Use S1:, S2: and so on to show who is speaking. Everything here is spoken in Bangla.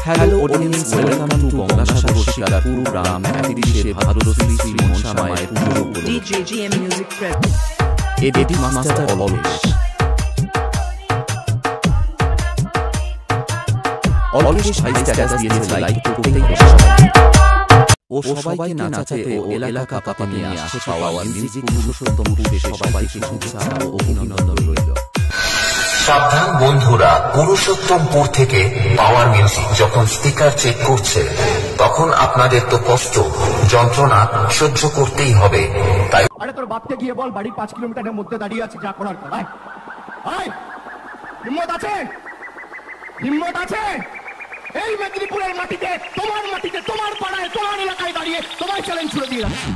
S1: Hello audience, welcome to Gangashagor Shikarpur Gram 31 ভাদ্র শ্রী শ্রী মনসা মায়ের পুজো উপলক্ষে
S2: DJ GM Music Prep
S1: edit master always ভাই স্ট্যাটাস দিয়েছে লাইক করতেই ও সবাইকে নাচাতে ও এলাকা কাঁপাতে নিয়ে আসে পাওয়ার মিউজিক পুরুষোত্তম পুরুষে সবাইকে শুভেচ্ছা ও অভিনন্দন রইল।
S3: সাবধান বন্ধুরা, পুরুষোত্তমপুর থেকে পাওয়ার মিউজিক যখন স্পিকার চেক করছে তখন আপনাদের তো কষ্ট যন্ত্রণা সহ্য করতেই হবে। তাই
S4: আরে তোর বাপকে গিয়ে বল বাড়ি 5 কিলোমিটারের মধ্যে দাঁড়িয়ে আছে, যা করার কর। হিম্মত আছে? হিম্মত আছে? এই মেদিনীপুরের মাটিতে, তোমার পাড়ায়, তোমার এলাকায় দাঁড়িয়ে তোমার চ্যালেঞ্জ ছুড়ে দিয়ে রাখছি।